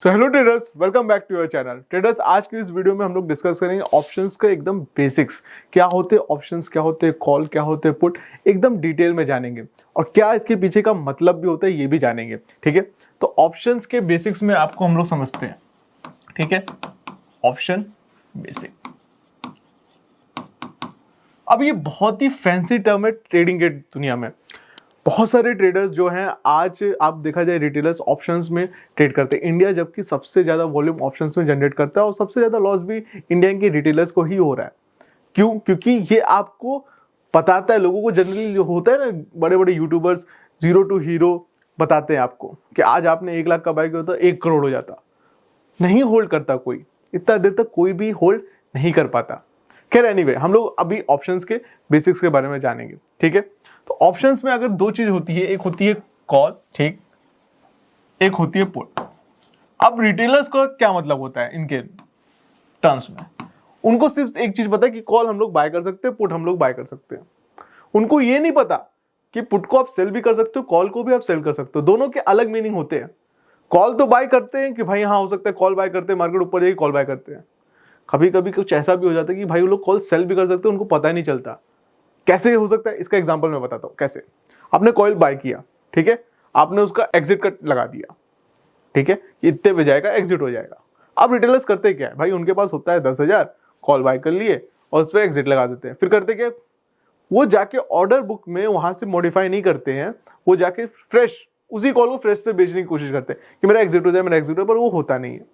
So hello traders, welcome back to your channel. Traders, आज की इस वीडियो में हम लोग डिस्कस करेंगे ऑप्शंस का एकदम बेसिक्स। क्या होते हैं ऑप्शंस, क्या होते हैं कॉल, क्या होते हैं पुट, एकदम डिटेल में जानेंगे और क्या इसके पीछे का मतलब भी होता है ये भी जानेंगे। ठीक है, तो ऑप्शंस के बेसिक्स में आपको हम लोग समझते हैं। ठीक है, ऑप्शन बेसिक। अब ये बहुत ही फैंसी टर्म है ट्रेडिंग के दुनिया में। बहुत सारे ट्रेडर्स जो हैं, आज आप देखा जाए रिटेलर्स ऑप्शंस में ट्रेड करते हैं। इंडिया जबकि सबसे ज़्यादा वॉल्यूम ऑप्शंस में जनरेट करता है और सबसे ज़्यादा लॉस भी इंडिया के रिटेलर्स को ही हो रहा है। क्यों? क्योंकि ये आपको बताता है, लोगों को जनरली जो होता है ना, बड़े बड़े यूट्यूबर्स जीरो टू हीरो बताते हैं आपको कि आज आपने 1 लाख का बाय किया होता 1 करोड़ हो जाता। नहीं होल्ड करता कोई, इतना देर तक कोई भी होल्ड नहीं कर पाता। खैर एनीवे, हम लोग अभी ऑप्शंस के बेसिक्स के बारे में जानेंगे। ठीक है, तो ऑप्शंस में अगर दो चीज होती है, एक होती है कॉल, ठीक, एक होती है पुट। अब रिटेलर्स का क्या मतलब होता है इनके टर्म्स में? उनको सिर्फ एक चीज पता है कि कॉल हम लोग बाय कर सकते हैं, पुट हम लोग बाय कर सकते हैं। उनको ये नहीं पता कि पुट को आप सेल भी कर सकते हो, कॉल को भी आप सेल कर सकते हो। दोनों के अलग मीनिंग होते हैं। कॉल तो बाय करते हैं कि भाई हाँ हो सकता है कॉल बाय करते हैं, मार्केट ऊपर जाएगी कॉल बाय करते हैं। कभी कभी कुछ ऐसा भी हो जाता है कि भाई वो लोग कॉल सेल भी कर सकते हैं, उनको पता ही नहीं चलता। कैसे हो सकता है इसका एग्जांपल मैं बताता हूं। कैसे? आपने कॉइल बाय किया, ठीक है, आपने उसका एग्जिट कट लगा दिया, ठीक है, इतने पे जाएगा, एग्जिट हो जाएगा। अब रिटेलर्स करते क्या है भाई, उनके पास होता है 10,000, कॉल बाय कर लिए और उस पर एग्जिट लगा देते हैं। फिर करते क्या, वो जाके ऑर्डर बुक में वहां से मॉडिफाई नहीं करते हैं, वो जाके फ्रेश उसी कॉल को फ्रेश से बेचने की कोशिश करते हैं कि मेरा एग्जिट हो जाए, मेरा एग्जिट हो, पर वो होता नहीं है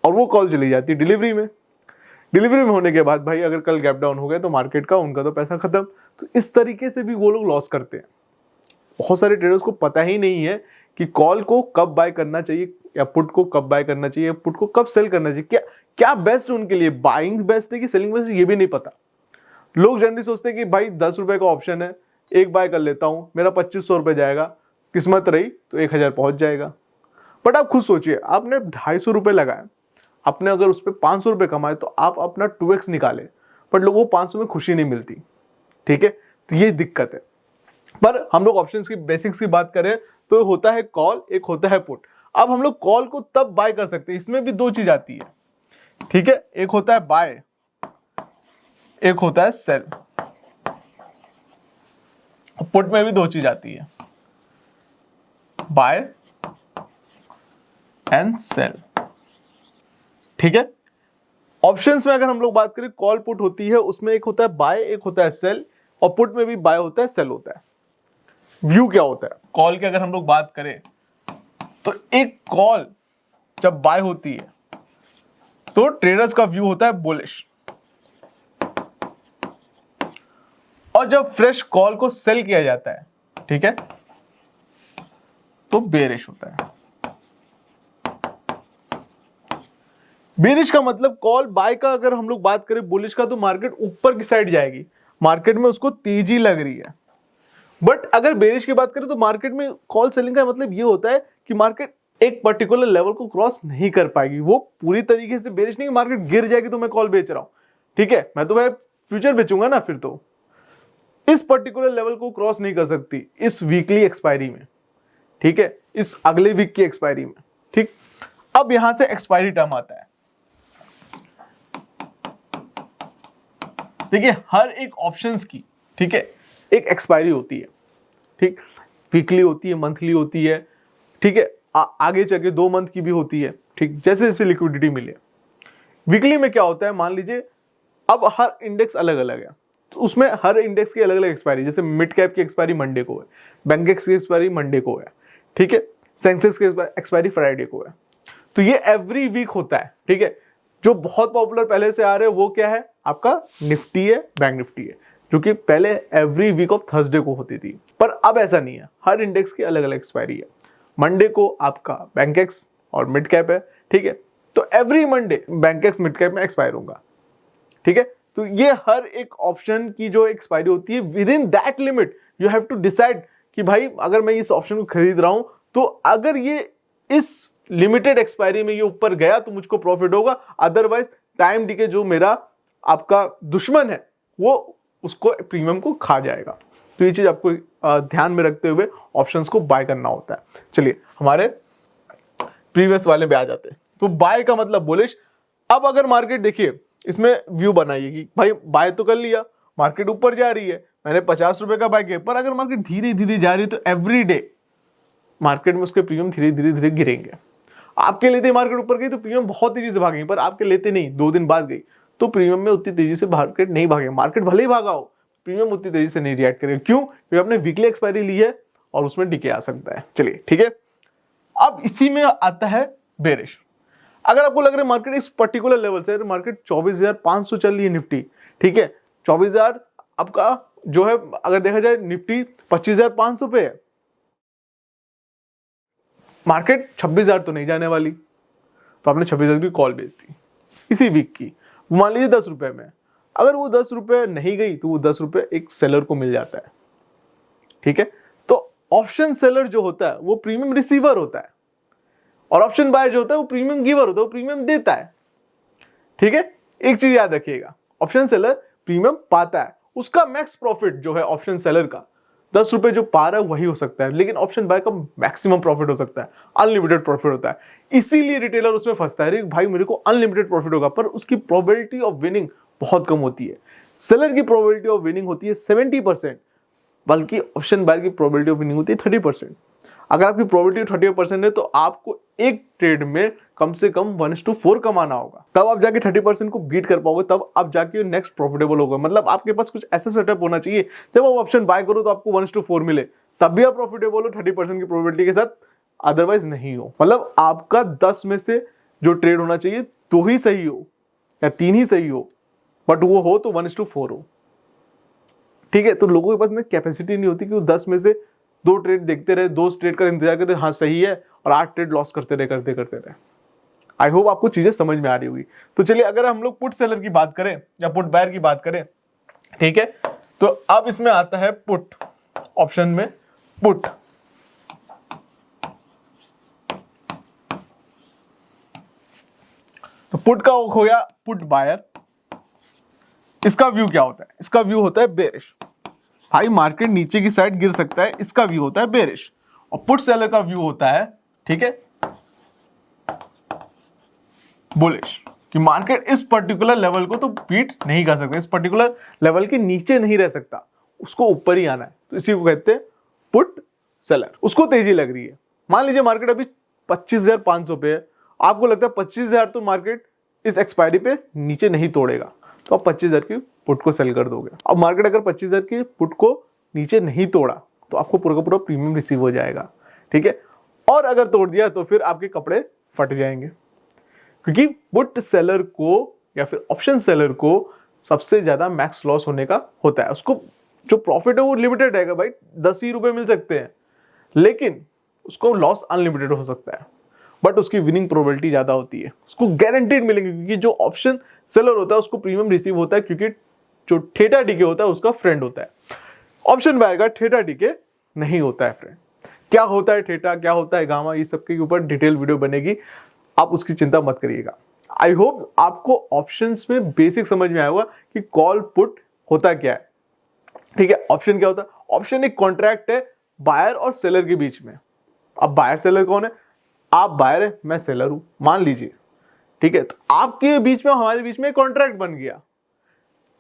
और वो कॉल चली जाती है डिलीवरी में। डिलीवरी में होने के बाद भाई अगर कल गैप डाउन हो गया तो मार्केट का उनका तो पैसा खत्म। तो इस तरीके से भी वो लोग लॉस करते हैं। बहुत सारे ट्रेडर्स को पता ही नहीं है कि कॉल को कब बाय करना चाहिए या पुट को कब बाय करना चाहिए, पुट को कब सेल करना चाहिए, क्या क्या बेस्ट उनके लिए, बाइंग बेस्ट है कि सेलिंग बेस्ट है, ये भी नहीं पता। लोग जनरली सोचते हैं कि भाई 10 रुपए का ऑप्शन है, एक बाय कर लेता हूं, मेरा 2500 रुपए जाएगा, किस्मत रही तो 1000 पहुंच जाएगा। बट आप खुद सोचिए, आपने 250 रुपए लगाए, आपने अगर उस पर 500 रुपए कमाए तो आप अपना 2x निकाले, बट लोगों को 500 में खुशी नहीं मिलती। ठीक है, तो ये दिक्कत है। पर हम लोग ऑप्शंस की बेसिक्स की बात करें तो होता है कॉल, एक होता है पुट। अब हम लोग कॉल को तब बाय कर सकते हैं, इसमें भी दो चीज आती है। ठीक है, एक होता है बाय, एक होता है सेल। पुट में भी दो चीज आती है, बाय एंड सेल। ठीक है, ऑप्शंस में अगर हम लोग बात करें, कॉल पुट होती है, उसमें एक होता है बाय, एक होता है सेल, और पुट में भी बाय होता है, सेल होता है। व्यू क्या होता है कॉल की अगर हम लोग बात करें तो एक कॉल जब बाय होती है तो ट्रेडर्स का व्यू होता है बुलिश, और जब फ्रेश कॉल को सेल किया जाता है, ठीक है, तो बेरिश होता है। बेरिश का मतलब, कॉल बाय का अगर हम लोग बात करें बुलिश का, तो मार्केट ऊपर की साइड जाएगी, मार्केट में उसको तेजी लग रही है। बट अगर बेरिश की बात करें तो मार्केट में कॉल सेलिंग का मतलब ये होता है कि मार्केट एक पर्टिकुलर लेवल को क्रॉस नहीं कर पाएगी। वो पूरी तरीके से बेरिश नहीं, मार्केट गिर जाएगी तो मैं कॉल बेच रहा हूं, ठीक है, मैं तो भाई फ्यूचर बेचूंगा ना, फिर तो इस पर्टिकुलर लेवल को क्रॉस नहीं कर सकती इस वीकली एक्सपायरी में, ठीक है, इस अगले वीक की एक्सपायरी में। ठीक, अब यहां से एक्सपायरी टर्म आता है। देखिए, हर एक ऑप्शंस की, ठीक है, एक एक्सपायरी होती है। ठीक, वीकली होती है, मंथली होती है, ठीक है, आगे चल के 2 मंथ की भी होती है। ठीक, जैसे जैसे लिक्विडिटी मिले। वीकली में क्या होता है, मान लीजिए अब हर इंडेक्स अलग अलग है, तो उसमें हर इंडेक्स की अलग अलग एक्सपायरी। जैसे मिड कैप की एक्सपायरी मंडे को है, बैंकेक्स की एक्सपायरी मंडे को है, ठीक है, सेंसेक्स की एक्सपायरी फ्राइडे को है। तो ये एवरी वीक होता है। ठीक है, जो बहुत पॉपुलर पहले से आ रहे हैं वो क्या है, आपका निफ्टी है, बैंक निफ्टी है, जो कि पहले एवरी वीक ऑफ थर्सडे को होती थी, पर अब ऐसा नहीं है। हर इंडेक्स की अलग अलग एक्सपायरी है। मंडे को आपका बैंकेक्स और मिड कैप है, ठीक है, तो every Monday Bankex mid cap में एक्सपायर होगा। ठीक है, तो ये हर एक ऑप्शन की जो एक्सपायरी होती है, within that limit you have to decide कि भाई अगर मैं इस ऑप्शन को खरीद रहा हूं तो अगर ये इस लिमिटेड एक्सपायरी में ये ऊपर गया तो मुझको प्रॉफिट होगा, अदरवाइज टाइम डीके जो मेरा आपका दुश्मन है वो उसको प्रीमियम को खा जाएगा। तो ये चीज आपको ध्यान में रखते हुए ऑप्शंस को बाय करना होता है। चलिए, हमारे प्रीवियस वाले पे आ जाते। तो बाय का मतलब बुलिश। अब अगर मार्केट देखिए इसमें व्यू बनाइए कि भाई बाय तो कर लिया, मार्केट ऊपर जा रही है, मैंने 50 रुपए का बाय किया, पर अगर मार्केट धीरे धीरे जा रही है तो एवरी डे मार्केट में उसके प्रीमियम धीरे धीरे धीरे गिरेंगे। आपके लेते मार्केट ऊपर गई तो प्रीमियम बहुत तेजी से भागेंगे, पर आपके लेते नहीं 2 दिन बाद गई तो प्रीमियम में उतनी तेजी से मार्केट नहीं भागेगा। मार्केट भले ही भागा हो, प्रीमियम उतनी तेजी से नहीं रिएक्ट करेगा। क्यों? क्योंकि आपने वीकली एक्सपायरी ली है और उसमें डिके आ सकता है। चलिए ठीक है, अब इसी में आता है बेरिश। अगर आपको लग रहा है मार्केट इस पर्टिकुलर लेवल से, मार्केट 24,500 चल रही है निफ्टी, ठीक है, 24,000 आपका जो है, अगर देखा जाए निफ्टी 25,500 पे है, मार्केट 26,000 तो नहीं जाने वाली, तो आपने 26,000 की कॉल बेच दी इसी वीक की, मान लीजिए 10 रुपए में। अगर वो 10 रुपए नहीं गई तो वो 10 रुपए एक सेलर को मिल जाता है, ठीक है। तो ऑप्शन सेलर जो होता है वो प्रीमियम रिसीवर होता है, और ऑप्शन बायर जो होता है वो प्रीमियम गिवर होता है, वो प्रीमियम देता है, ठीक है। एक चीज याद रखिएगा, ऑप्शन सेलर प्रीमियम पाता है, उसका मैक्स प्रॉफिट जो है ऑप्शन सेलर का 10 रुपए जो पा रहा है वही हो सकता है, लेकिन ऑप्शन बाय का मैक्सिमम प्रॉफिट हो सकता है, अनलिमिटेड प्रॉफिट होता है। इसीलिए रिटेलर उसमें फंसता है, भाई मेरे को अनलिमिटेड प्रॉफिट होगा, पर उसकी प्रोबेबिलिटी ऑफ विनिंग बहुत कम होती है। सेलर की प्रोबेबिलिटी ऑफ विनिंग होती है 70%, बल्कि ऑप्शन बायर की प्रोबेबिलिटी ऑफ विनिंग होती है 30%। अगर आपकी प्रोबेबिलिटी 30% है तो आपको एक ट्रेड में कम से कम 1:4 कमाना होगा, तब आप जाके 30% को बीट कर पाओगे, तब आप जाके नेक्स्ट प्रॉफिटेबल होगा। मतलब आपके पास कुछ ऐसा सेटअप होना चाहिए जब आप ऑप्शन बाय करो तो आपको 1:4 मिले, तब भी आप प्रॉफिटेबल हो 30% की प्रोबेबिलिटी के साथ, अदरवाइज नहीं हो। मतलब आपका 10 में से जो ट्रेड होना चाहिए 2 ही सही हो या 3 ही सही हो, बट वो हो तो 1:4 हो, ठीक है। तो लोगों के पास में कैपेसिटी नहीं होती कि वो 10 में से 2 ट्रेड देखते रहे, 2 ट्रेड का इंतजार करते हाँ सही है, और 8 ट्रेड लॉस करते रहे। आई होप आपको चीजें समझ में आ रही होगी। तो चलिए अगर हम लोग पुट सेलर की बात करें या पुट बायर की बात करें, ठीक है, तो अब इसमें आता है पुट, ऑप्शन में पुट। तो पुट का हो गया पुट बायर। इसका व्यू क्या होता है? इसका व्यू होता है बेरिश। भाई मार्केट नीचे की साइड गिर सकता है, इसका व्यू होता है बेरिश। और पुट सेलर का व्यू होता है, ठीक है, बुलिश, कि मार्केट इस पर्टिकुलर लेवल को तो बीट नहीं कर सकता, इस पर्टिकुलर लेवल के नीचे नहीं रह सकता, उसको ऊपर ही आना है। तो इसी को कहते हैं पुट सेलर। उसको तेजी लग रही है, मान लीजिए मार्केट अभी 25,500 पे है, आपको लगता है 25,000 तो मार्केट इस एक्सपायरी पे नीचे नहीं तोड़ेगा, तो आप 25,000 की पुट को सेल कर दोगे। अब मार्केट अगर 25,000 की पुट को नीचे नहीं तोड़ा तो आपको पूरा का पूरा प्रीमियम रिसीव हो जाएगा, ठीक है। और अगर तोड़ दिया तो फिर आपके कपड़े फट जाएंगे, क्योंकि पुट सेलर को या फिर ऑप्शन सेलर को सबसे ज्यादा मैक्स लॉस होने का होता है। उसको जो प्रॉफिट है वो लिमिटेड रहेगा, भाई 10 ही रुपए मिल सकते हैं, लेकिन उसको लॉस अनलिमिटेड हो सकता है, बट उसकी विनिंग प्रोबेबिलिटी ज्यादा होती है, उसको गारंटीड मिलेंगे, क्योंकि जो ऑप्शन सेलर होता है उसको प्रीमियम रिसीव होता है, क्योंकि जो थीटा डीके होता है उसका फ्रेंड होता है। ऑप्शन बायर का थीटा डीके नहीं होता है फ्रेंड। क्या होता है थीटा, क्या होता है गामा, ये सबके ऊपर डिटेल वीडियो बनेगी, आप उसकी चिंता मत करिएगा। आई होप आपको ऑप्शंस में बेसिक समझ में आया होगा कि कॉल पुट होता क्या है, ठीक है। ऑप्शन क्या होता है? ऑप्शन एक कॉन्ट्रैक्ट है बायर और सेलर के बीच में। अब बायर सेलर कौन है? आप बायर है, मैं सेलर हूं, मान लीजिए, ठीक है। तो आपके बीच में हमारे बीच में कॉन्ट्रैक्ट बन गया।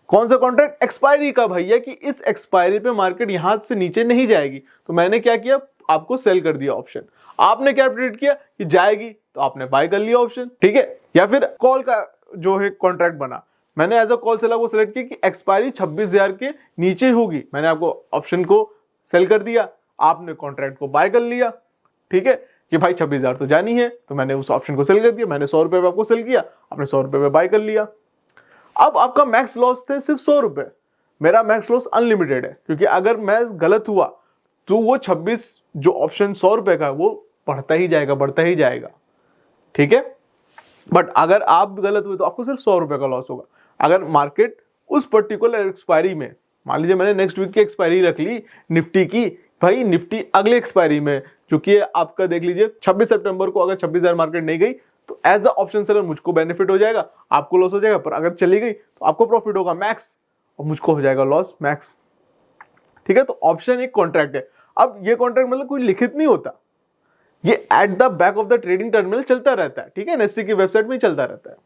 कौन सा कॉन्ट्रैक्ट? एक्सपायरी का भैया, कि इस एक्सपायरी पे मार्केट यहां से नीचे नहीं जाएगी, तो मैंने क्या किया, आपको सेल कर दिया ऑप्शन। आपने क्या प्रेडिक्ट किया कि जाएगी, तो आपने बाय कर लिया ऑप्शन, ठीक है। या फिर कॉल का जो है कॉन्ट्रैक्ट बना, मैंने एज अ कॉल सेलर को सिलेक्ट किया कि एक्सपायरी 26,000 के नीचे होगी, मैंने आपको ऑप्शन को सेल कर दिया, आपने कॉन्ट्रैक्ट को बाय कर लिया, ठीक है, कि भाई 26,000 तो जानी है, तो मैंने उस ऑप्शन को सेल कर दिया, मैंने 100 रुपए पे आपको सेल किया, आपने 100 रुपए पे बाय कर लिया। अब आपका मैक्स लॉस थे सिर्फ 100 रुपए, मेरा मैक्स लॉस अनलिमिटेड है, क्योंकि अगर मैं गलत हुआ तो वो 26 जो ऑप्शन 100 रुपए का वो बढ़ता ही जाएगा, बढ़ता ही जाएगा, ठीक है। बट अगर आप गलत हुए तो आपको सिर्फ 100 रुपए का लॉस होगा। अगर मार्केट उस पर्टिकुलर एक्सपायरी में, मान लीजिए मैंने नेक्स्ट वीक की एक्सपायरी रख ली निफ्टी की, भाई निफ्टी अगले एक्सपायरी में, क्योंकि आपका देख लीजिए 26 सितंबर को अगर 26,000 मार्केट नहीं गई तो एज अ ऑप्शन सेलर मुझको बेनिफिट हो जाएगा, आपको लॉस हो जाएगा, पर अगर चली गई तो आपको प्रॉफिट होगा मैक्स और मुझको हो जाएगा लॉस मैक्स, ठीक है। तो ऑप्शन एक कॉन्ट्रैक्ट है। अब ये कॉन्ट्रैक्ट मतलब कोई लिखित नहीं होता, ये at the back of the trading terminal चलता रहता है, ठीक है, एनएससी की वेबसाइट में चलता रहता है।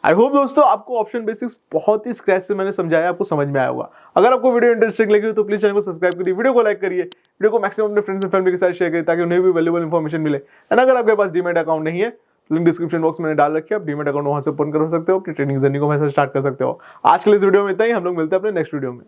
आई होप दोस्तों आपको ऑप्शन बेसिक्स बहुत ही स्क्रैच से मैंने समझाया, आपको समझ में आया होगा। अगर आपको वीडियो इंटरेस्टिंग लगी हो तो प्लीज चैनल को सब्सक्राइब करिए, वीडियो को लाइक करिए, वीडियो को मैक्सिमम अपने फ्रेंड्स एंड फैमिली के साथ शेयर करिए ताकि उन्हें भी वैल्यूएबल इंफॉर्मेशन मिले। एंड अगर आपके पास डीमैट अकाउंट नहीं है, लिंक डिस्क्रिप्शन बॉक्स में डाल रखिए, आप डीमैट अकाउंट वहां से ओपन कर सकते हो, अपनी ट्रेडिंग जर्नी को वहां से स्टार्ट कर सकते हो। आज के लिए इस वीडियो में इतना ही, हम लोग मिलते हैं अपने नेक्स्ट वीडियो में।